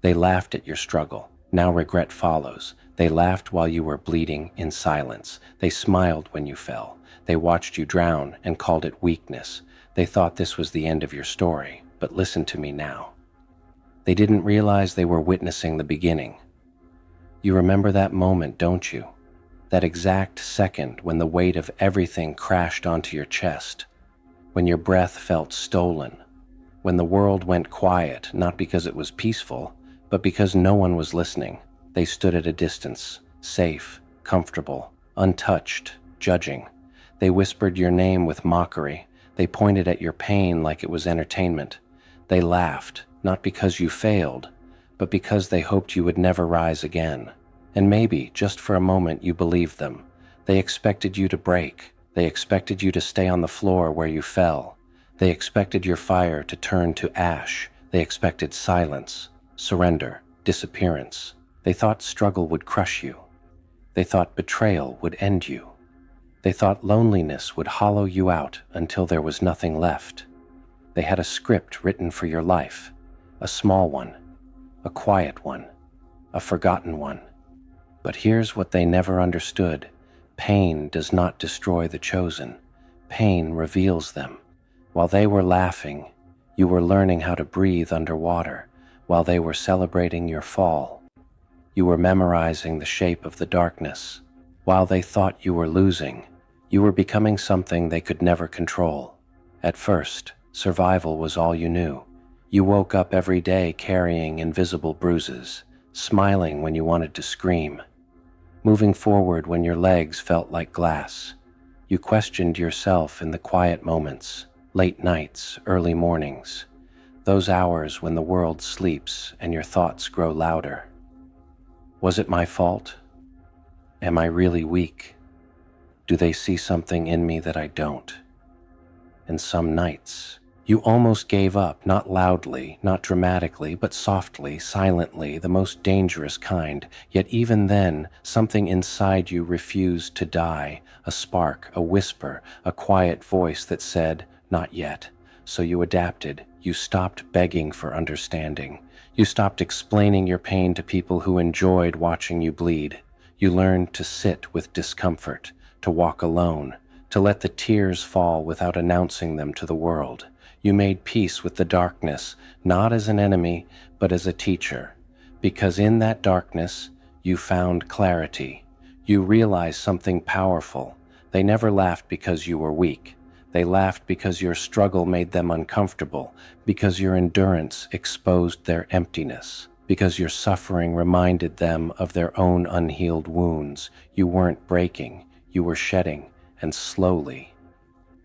They laughed at your struggle. Now regret follows. They laughed while you were bleeding in silence. They smiled when you fell. They watched you drown and called it weakness. They thought this was the end of your story, but listen to me now. They didn't realize they were witnessing the beginning. You remember that moment, don't you? That exact second when the weight of everything crashed onto your chest, when your breath felt stolen, when the world went quiet, not because it was peaceful, but because no one was listening. They stood at a distance, safe, comfortable, untouched, judging. They whispered your name with mockery. They pointed at your pain like it was entertainment. They laughed, not because you failed, but because they hoped you would never rise again. And maybe, just for a moment, you believed them. They expected you to break. They expected you to stay on the floor where you fell. They expected your fire to turn to ash. They expected silence, surrender, disappearance. They thought struggle would crush you. They thought betrayal would end you. They thought loneliness would hollow you out until there was nothing left. They had a script written for your life, a small one, a quiet one, a forgotten one. But here's what they never understood. Pain does not destroy the chosen. Pain reveals them. While they were laughing, you were learning how to breathe underwater. While they were celebrating your fall, you were memorizing the shape of the darkness. While they thought you were losing, you were becoming something they could never control. At first, survival was all you knew. You woke up every day carrying invisible bruises, smiling when you wanted to scream, moving forward when your legs felt like glass. You questioned yourself in the quiet moments, late nights, early mornings, those hours when the world sleeps and your thoughts grow louder. Was it my fault? Am I really weak? Do they see something in me that I don't? And some nights, you almost gave up, not loudly, not dramatically, but softly, silently, the most dangerous kind. Yet even then, something inside you refused to die, a spark, a whisper, a quiet voice that said, "Not yet." So you adapted. You stopped begging for understanding. You stopped explaining your pain to people who enjoyed watching you bleed. You learned to sit with discomfort, to walk alone, to let the tears fall without announcing them to the world. You made peace with the darkness, not as an enemy, but as a teacher. Because in that darkness, you found clarity. You realized something powerful. They never laughed because you were weak. They laughed because your struggle made them uncomfortable, because your endurance exposed their emptiness, because your suffering reminded them of their own unhealed wounds. You weren't breaking, you were shedding, and slowly,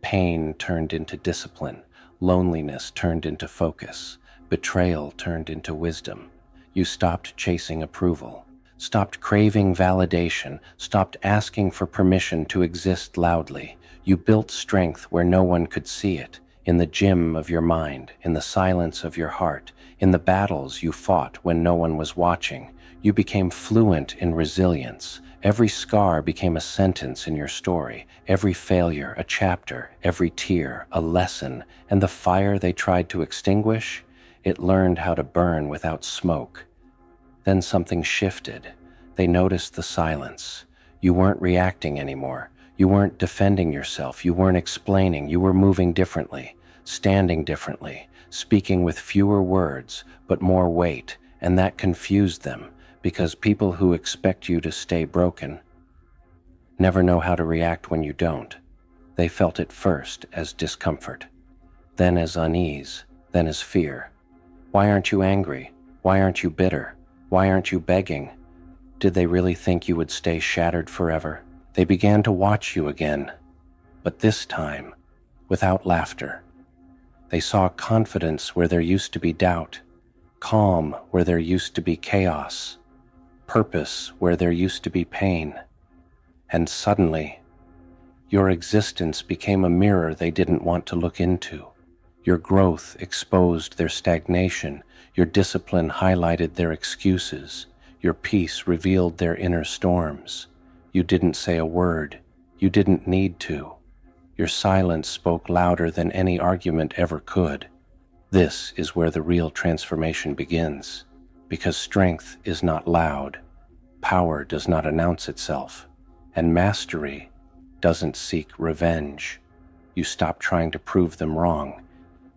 pain turned into discipline, loneliness turned into focus, betrayal turned into wisdom. You stopped chasing approval, stopped craving validation, stopped asking for permission to exist loudly. You built strength where no one could see it, in the gym of your mind, in the silence of your heart, in the battles you fought when no one was watching. You became fluent in resilience. Every scar became a sentence in your story, every failure a chapter, every tear a lesson, and the fire they tried to extinguish, it learned how to burn without smoke. Then something shifted. They noticed the silence. You weren't reacting anymore. You weren't defending yourself. You weren't explaining. You were moving differently, standing differently, speaking with fewer words, but more weight, and that confused them, because people who expect you to stay broken never know how to react when you don't. They felt it first as discomfort, then as unease, then as fear. Why aren't you angry? Why aren't you bitter? Why aren't you begging? Did they really think you would stay shattered forever? They began to watch you again, but this time, without laughter. They saw confidence where there used to be doubt, calm where there used to be chaos, purpose where there used to be pain. And suddenly, your existence became a mirror they didn't want to look into. Your growth exposed their stagnation. Your discipline highlighted their excuses. Your peace revealed their inner storms. You didn't say a word. You didn't need to. Your silence spoke louder than any argument ever could. This is where the real transformation begins. because strength is not loud, power does not announce itself, and mastery doesn't seek revenge. You stop trying to prove them wrong.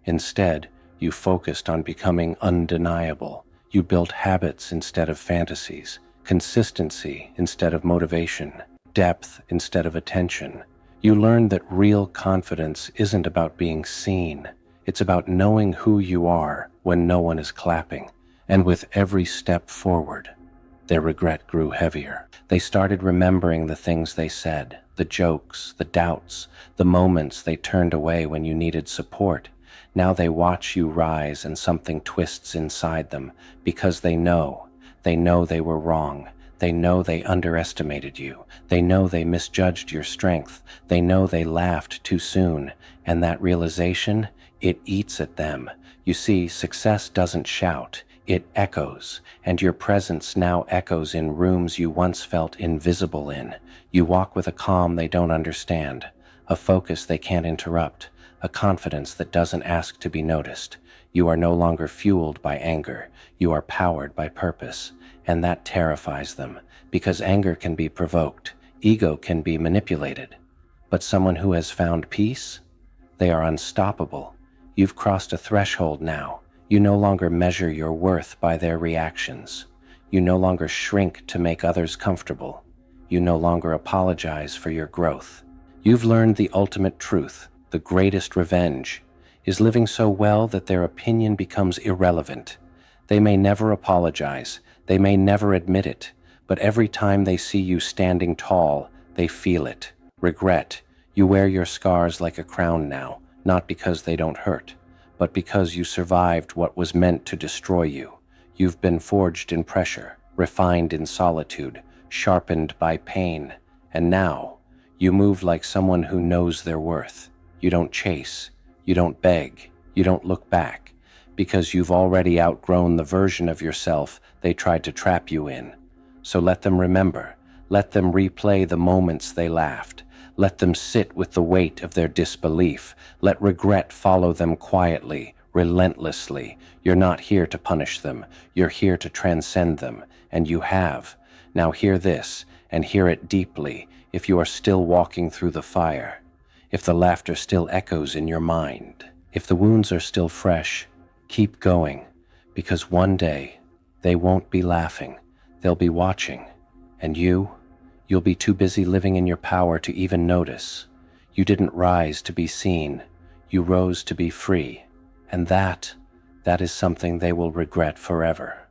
Instead, you focused on becoming undeniable. You built habits instead of fantasies, consistency instead of motivation, depth instead of attention. You learned that real confidence isn't about being seen. It's about knowing who you are when no one is clapping. And with every step forward, their regret grew heavier. They started remembering the things they said, the jokes, the doubts, the moments they turned away when you needed support. Now they watch you rise and something twists inside them because they know they were wrong. They know they underestimated you. They know they misjudged your strength. They know they laughed too soon. And that realization, it eats at them. You see, success doesn't shout. It echoes, and your presence now echoes in rooms you once felt invisible in. You walk with a calm they don't understand, a focus they can't interrupt, a confidence that doesn't ask to be noticed. You are no longer fueled by anger. You are powered by purpose, and that terrifies them, because anger can be provoked, ego can be manipulated. But someone who has found peace, they are unstoppable. You've crossed a threshold now. You no longer measure your worth by their reactions. You no longer shrink to make others comfortable. You no longer apologize for your growth. You've learned the ultimate truth, the greatest revenge, is living so well that their opinion becomes irrelevant. They may never apologize, they may never admit it, but every time they see you standing tall, they feel it. Regret. You wear your scars like a crown now, not because they don't hurt, but because you survived what was meant to destroy you. You've been forged in pressure, refined in solitude, sharpened by pain, and now you move like someone who knows their worth. You don't chase, you don't beg, you don't look back, because you've already outgrown the version of yourself they tried to trap you in. So let them remember, let them replay the moments they laughed. Let them sit with the weight of their disbelief. Let regret follow them quietly, relentlessly. You're not here to punish them. You're here to transcend them. And you have. Now hear this, and hear it deeply, if you are still walking through the fire. If the laughter still echoes in your mind. If the wounds are still fresh, keep going. Because one day, they won't be laughing. They'll be watching. And you'll be too busy living in your power to even notice. You didn't rise to be seen. You rose to be free. And that is something they will regret forever.